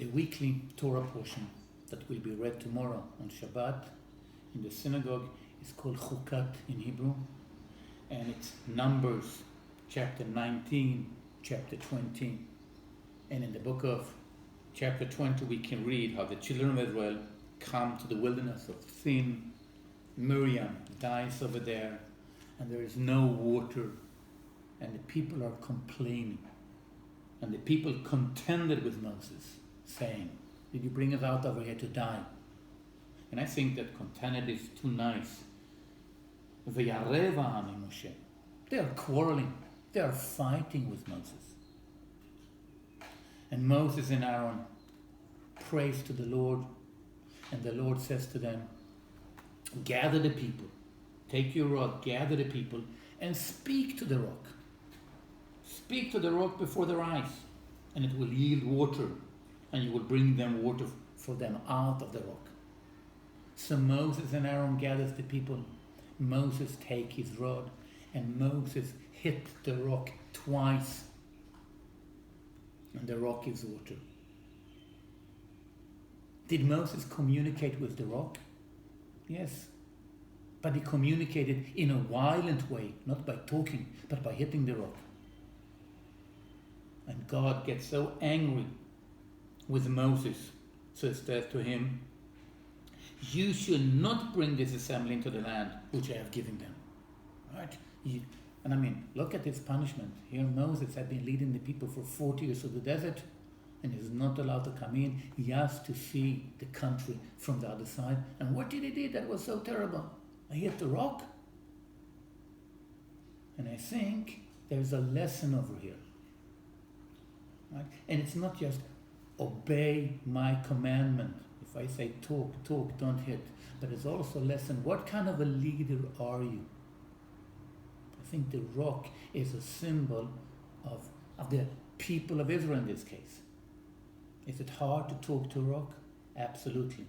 the weekly Torah portion that will be read tomorrow on Shabbat in the synagogue is called Chukat in Hebrew, and it's Numbers chapter 19, chapter 20. And in the book of chapter 20 we can read how the children of Israel come to the wilderness of Sin. Miriam dies over there, and there is no water, and the people are complaining. And the people contended with Moses, saying, "Did you bring us out over here to die?" And I think that contended is too nice. V'yarev ha'am Moshe. They are quarreling. They are fighting with Moses. And Moses and Aaron prays to the Lord, and the Lord says to them, "Gather the people. Take your rod, gather the people, and speak to the rock. Speak to the rock before their eyes, and it will yield water, and you will bring them water for them out of the rock." So Moses and Aaron gathers the people. Moses take his rod, and Moses hit the rock twice, and the rock gives water. Did Moses communicate with the rock? Yes. But he communicated in a violent way, not by talking, but by hitting the rock. And God gets so angry with Moses, so he says to him, "You should not bring this assembly into the land which I have given them." Right? And I mean, look at this punishment. Here Moses had been leading the people for 40 years through the desert, and he's not allowed to come in. He has to see the country from the other side. And what did he do that was so terrible? He hit the rock. And I think there's a lesson over here. Right? And it's not just obey my commandment. If I say talk, don't hit. But it's also a lesson. What kind of a leader are you? I think the rock is a symbol of the people of Israel in this case. Is it hard to talk to a rock? Absolutely.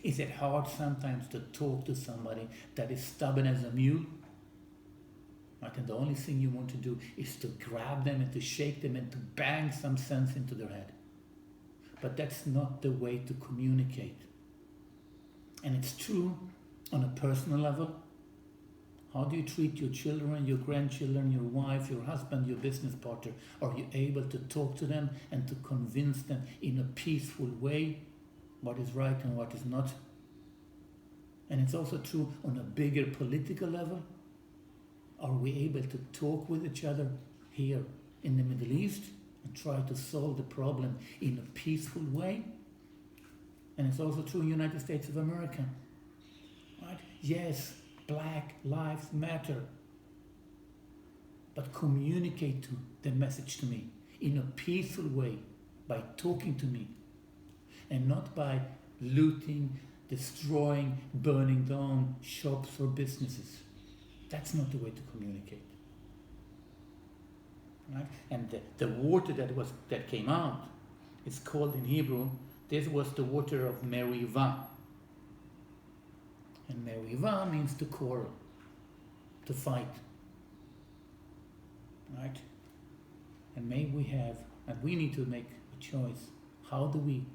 Is it hard sometimes to talk to somebody that is stubborn as a mule? Right? And the only thing you want to do is to grab them and to shake them and to bang some sense into their head. But that's not the way to communicate. And it's true on a personal level. How do you treat your children, your grandchildren, your wife, your husband, your business partner? Are you able to talk to them and to convince them in a peaceful way what is right and what is not? And it's also true on a bigger political level. Are we able to talk with each other here in the Middle East and try to solve the problem in a peaceful way? And it's also true in the United States of America. Right? Yes, Black Lives Matter. But communicate the message to me in a peaceful way by talking to me, and not by looting, destroying, burning down shops or businesses. That's not the way to communicate. Right? And the water that came out, it's called in Hebrew, this was the water of Merivah. And Merivah means to quarrel, to fight. Right? And we need to make a choice. How do we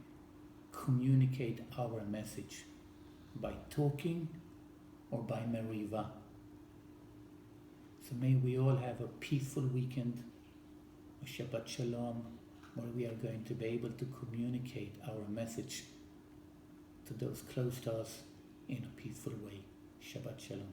communicate our message? By talking or by Merivah? So may we all have a peaceful weekend, a Shabbat Shalom, where we are going to be able to communicate our message to those close to us in a peaceful way. Shabbat Shalom.